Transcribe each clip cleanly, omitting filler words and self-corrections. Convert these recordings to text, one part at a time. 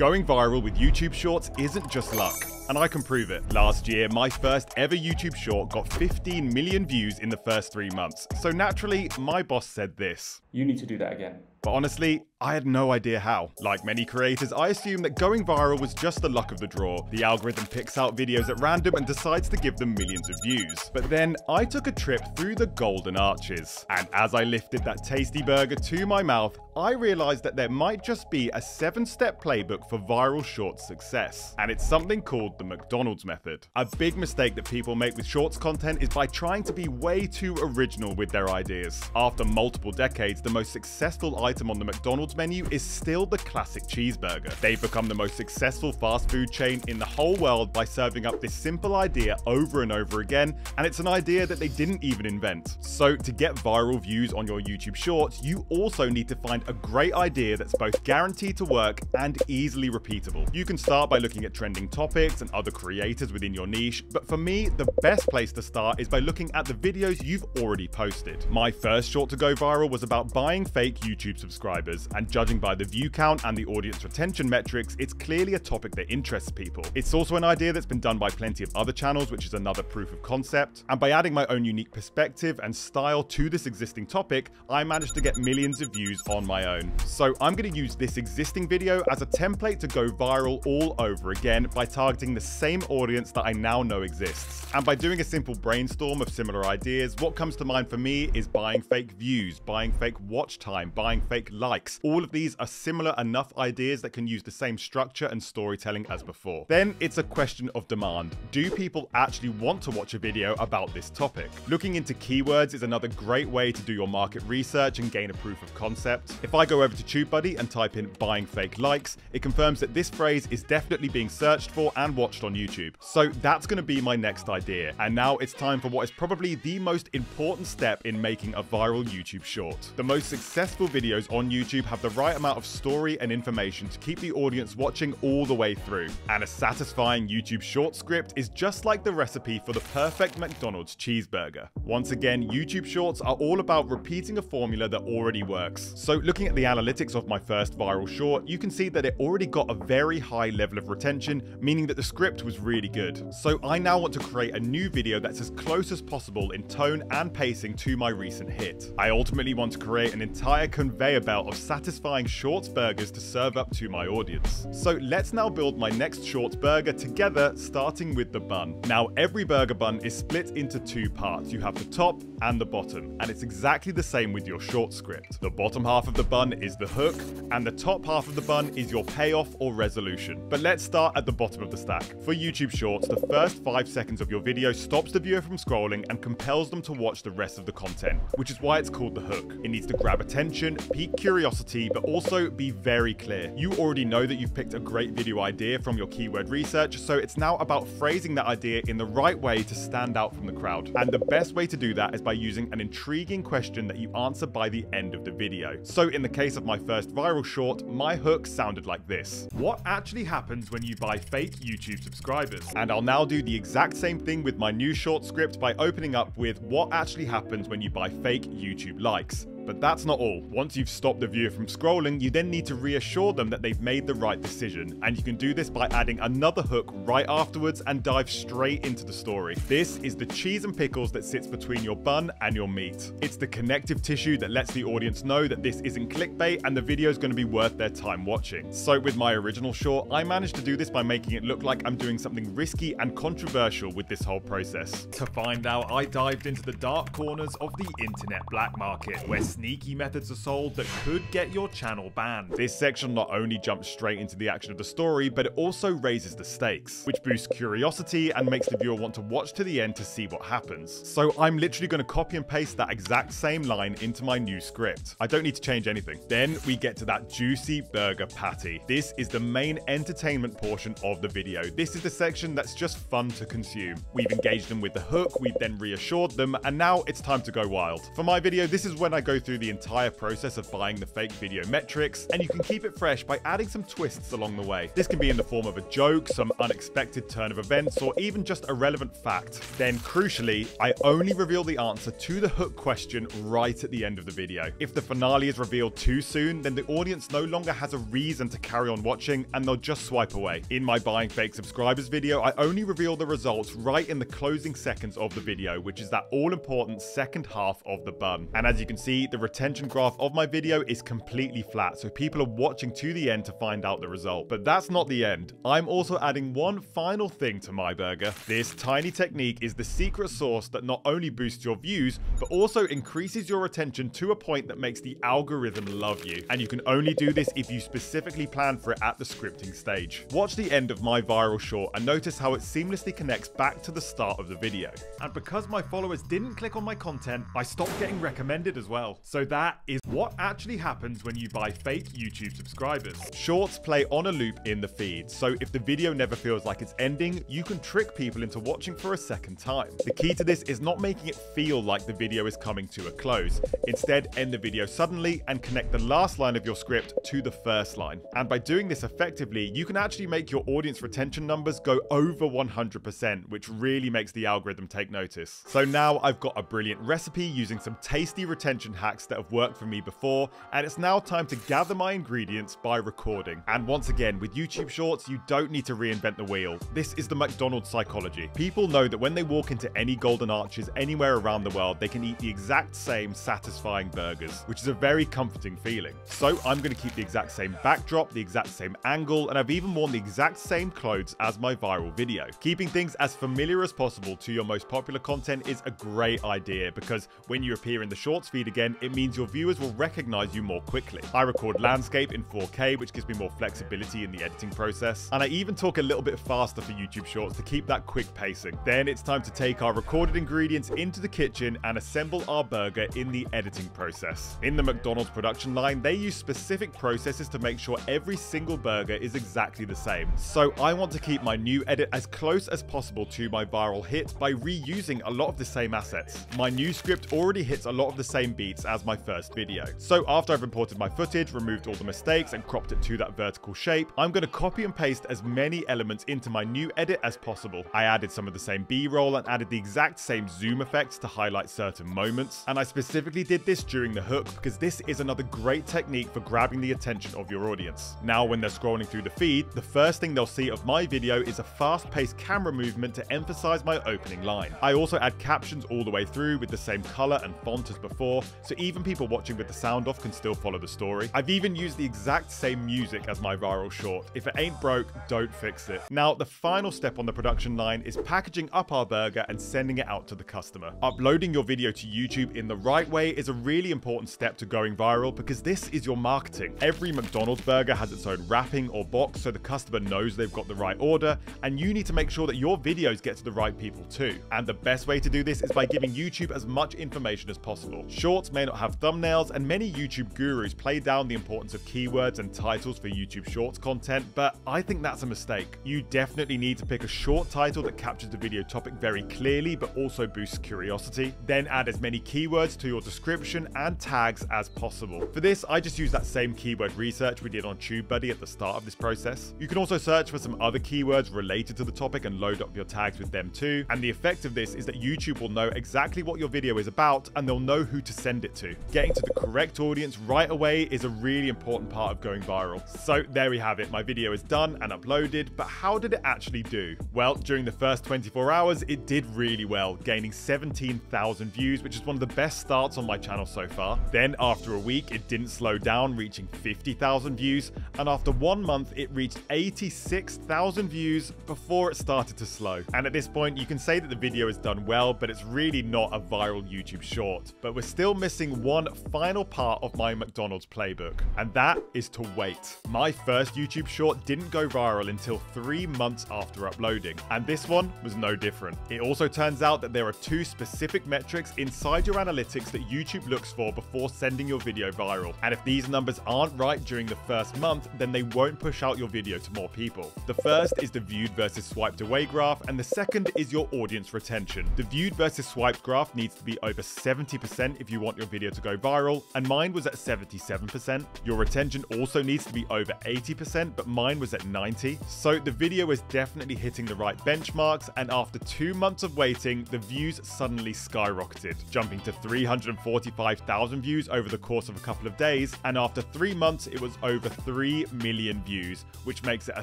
Going viral with YouTube Shorts isn't just luck, and I can prove it. Last year, my first ever YouTube short got 15 million views in the first 3 months. So naturally, my boss said this: "You need to do that again." But honestly, I had no idea how. Like many creators, I assumed that going viral was just the luck of the draw. The algorithm picks out videos at random and decides to give them millions of views. But then I took a trip through the golden arches. And as I lifted that tasty burger to my mouth, I realized that there might just be a 7-step playbook for viral shorts success. And it's something called the McDonald's method. A big mistake that people make with shorts content is by trying to be way too original with their ideas. After multiple decades, the most successful item on the McDonald's menu is still the classic cheeseburger. They've become the most successful fast food chain in the whole world by serving up this simple idea over and over again, and it's an idea that they didn't even invent. So to get viral views on your YouTube Shorts, you also need to find a great idea that's both guaranteed to work and easily repeatable. You can start by looking at trending topics and other creators within your niche, but for me, the best place to start is by looking at the videos you've already posted. My first short to go viral was about buying fake YouTube subscribers, and judging by the view count and the audience retention metrics, it's clearly a topic that interests people. It's also an idea that's been done by plenty of other channels, which is another proof of concept. And by adding my own unique perspective and style to this existing topic, I managed to get millions of views on my own. So I'm going to use this existing video as a template to go viral all over again by targeting the same audience that I now know exists. And by doing a simple brainstorm of similar ideas, what comes to mind for me is buying fake views, buying fake watch time, buying fake likes. All of these are similar enough ideas that can use the same structure and storytelling as before. Then it's a question of demand. Do people actually want to watch a video about this topic? Looking into keywords is another great way to do your market research and gain a proof of concept. If I go over to TubeBuddy and type in buying fake likes, it confirms that this phrase is definitely being searched for and watched on YouTube. So that's going to be my next idea. And now it's time for what is probably the most important step in making a viral YouTube short. The most successful videos on YouTube have the right amount of story and information to keep the audience watching all the way through. And a satisfying YouTube short script is just like the recipe for the perfect McDonald's cheeseburger. Once again, YouTube shorts are all about repeating a formula that already works. So looking at the analytics of my first viral short, you can see that it already got a very high level of retention, meaning that the script was really good. So I now want to create a new video that's as close as possible in tone and pacing to my recent hit. I ultimately want to create an entire conveyor belt of satisfying shorts burgers to serve up to my audience. So let's now build my next shorts burger together, starting with the bun. Now every burger bun is split into 2 parts. You have the top and the bottom, and it's exactly the same with your short script. The bottom half of the bun is the hook, and the top half of the bun is your payoff or resolution. But let's start at the bottom of the stack. For YouTube Shorts, the first 5 seconds of your video stops the viewer from scrolling and compels them to watch the rest of the content, which is why it's called the hook. It needs to grab attention, pique curiosity, but also be very clear. You already know that you've picked a great video idea from your keyword research, so it's now about phrasing that idea in the right way to stand out from the crowd. And the best way to do that is by using an intriguing question that you answer by the end of the video. So in the case of my first viral short, my hook sounded like this: what actually happens when you buy fake YouTube subscribers? And I'll now do the exact same thing with my new short script by opening up with what actually happens when you buy fake YouTube likes. But that's not all. Once you've stopped the viewer from scrolling, you then need to reassure them that they've made the right decision. And you can do this by adding another hook right afterwards and dive straight into the story. This is the cheese and pickles that sits between your bun and your meat. It's the connective tissue that lets the audience know that this isn't clickbait and the video is going to be worth their time watching. So with my original short, I managed to do this by making it look like I'm doing something risky and controversial with this whole process. To find out, I dived into the dark corners of the internet black market, where sneaky methods are sold that could get your channel banned. This section not only jumps straight into the action of the story, but it also raises the stakes, which boosts curiosity and makes the viewer want to watch to the end to see what happens. So I'm literally going to copy and paste that exact same line into my new script. I don't need to change anything. Then we get to that juicy burger patty. This is the main entertainment portion of the video. This is the section that's just fun to consume. We've engaged them with the hook, we've then reassured them, and now it's time to go wild. For my video, this is when I go through the entire process of buying the fake video metrics, and you can keep it fresh by adding some twists along the way. This can be in the form of a joke, some unexpected turn of events, or even just a relevant fact. Then, crucially, I only reveal the answer to the hook question right at the end of the video. If the finale is revealed too soon, then the audience no longer has a reason to carry on watching, and they'll just swipe away. In my buying fake subscribers video, I only reveal the results right in the closing seconds of the video, which is that all-important second half of the bun. And as you can see, the retention graph of my video is completely flat, so people are watching to the end to find out the result. But that's not the end. I'm also adding one final thing to my burger. This tiny technique is the secret sauce that not only boosts your views, but also increases your retention to a point that makes the algorithm love you. And you can only do this if you specifically plan for it at the scripting stage. Watch the end of my viral short and notice how it seamlessly connects back to the start of the video. And because my followers didn't click on my content, I stopped getting recommended as well. So that is what actually happens when you buy fake YouTube subscribers. Shorts play on a loop in the feed, so if the video never feels like it's ending, you can trick people into watching for a second time. The key to this is not making it feel like the video is coming to a close. Instead, end the video suddenly and connect the last line of your script to the first line. And by doing this effectively, you can actually make your audience retention numbers go over 100%, which really makes the algorithm take notice. So now I've got a brilliant recipe using some tasty retention hacks that have worked for me before, and it's now time to gather my ingredients by recording. And once again, with YouTube Shorts, you don't need to reinvent the wheel. This is the McDonald's psychology. People know that when they walk into any golden arches anywhere around the world, they can eat the exact same satisfying burgers, which is a very comforting feeling. So I'm going to keep the exact same backdrop, the exact same angle, and I've even worn the exact same clothes as my viral video. Keeping things as familiar as possible to your most popular content is a great idea, because when you appear in the Shorts feed again, it means your viewers will recognize you more quickly. I record landscape in 4K, which gives me more flexibility in the editing process, and I even talk a little bit faster for YouTube Shorts to keep that quick pacing. Then it's time to take our recorded ingredients into the kitchen and assemble our burger in the editing process. In the McDonald's production line, they use specific processes to make sure every single burger is exactly the same. So I want to keep my new edit as close as possible to my viral hit by reusing a lot of the same assets. My new script already hits a lot of the same beats as my first video. So after I've imported my footage, removed all the mistakes, and cropped it to that vertical shape, I'm going to copy and paste as many elements into my new edit as possible. I added some of the same B-roll and added the exact same zoom effects to highlight certain moments. And I specifically did this during the hook because this is another great technique for grabbing the attention of your audience. Now when they're scrolling through the feed, the first thing they'll see of my video is a fast-paced camera movement to emphasize my opening line. I also add captions all the way through with the same color and font as before, so even people watching with the sound off can still follow the story. I've even used the exact same music as my viral short. If it ain't broke, don't fix it. Now, the final step on the production line is packaging up our burger and sending it out to the customer. Uploading your video to YouTube in the right way is a really important step to going viral because this is your marketing. Every McDonald's burger has its own wrapping or box so the customer knows they've got the right order, and you need to make sure that your videos get to the right people too. And the best way to do this is by giving YouTube as much information as possible. Shorts may not have thumbnails, and many YouTube gurus play down the importance of keywords and titles for YouTube Shorts content, but I think that's a mistake. You definitely need to pick a short title that captures the video topic very clearly but also boosts curiosity. Then add as many keywords to your description and tags as possible. For this, I just use that same keyword research we did on TubeBuddy at the start of this process. You can also search for some other keywords related to the topic and load up your tags with them too. And the effect of this is that YouTube will know exactly what your video is about and they'll know who to send it to. Getting to the correct audience right away is a really important part of going viral. So there we have it. My video is done and uploaded, but how did it actually do? Well, during the first 24 hours, it did really well, gaining 17,000 views, which is one of the best starts on my channel so far. Then after a week, it didn't slow down, reaching 50,000 views. And after 1 month, it reached 86,000 views before it started to slow. And at this point, you can say that the video is done well, but it's really not a viral YouTube short. But we're still missing one final part of my McDonald's playbook, and that is to wait. My first YouTube short didn't go viral until 3 months after uploading, and this one was no different. It also turns out that there are 2 specific metrics inside your analytics that YouTube looks for before sending your video viral. And if these numbers aren't right during the first month, then they won't push out your video to more people. The first is the viewed versus swiped away graph, and the second is your audience retention. The viewed versus swiped graph needs to be over 70% if you want your video to go viral, and mine was at 77%. Your retention also needs to be over 80%, but mine was at 90%. So the video is definitely hitting the right benchmarks, and after 2 months of waiting, the views suddenly skyrocketed, jumping to 345,000 views over the course of a couple of days, and after 3 months, it was over 3 million views, which makes it a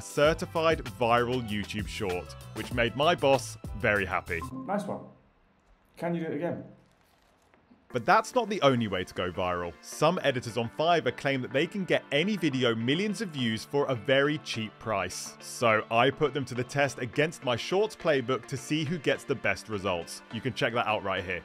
certified viral YouTube short, which made my boss very happy. Nice one. Can you do it again? But that's not the only way to go viral. Some editors on Fiverr claim that they can get any video millions of views for a very cheap price. So I put them to the test against my Shorts playbook to see who gets the best results. You can check that out right here.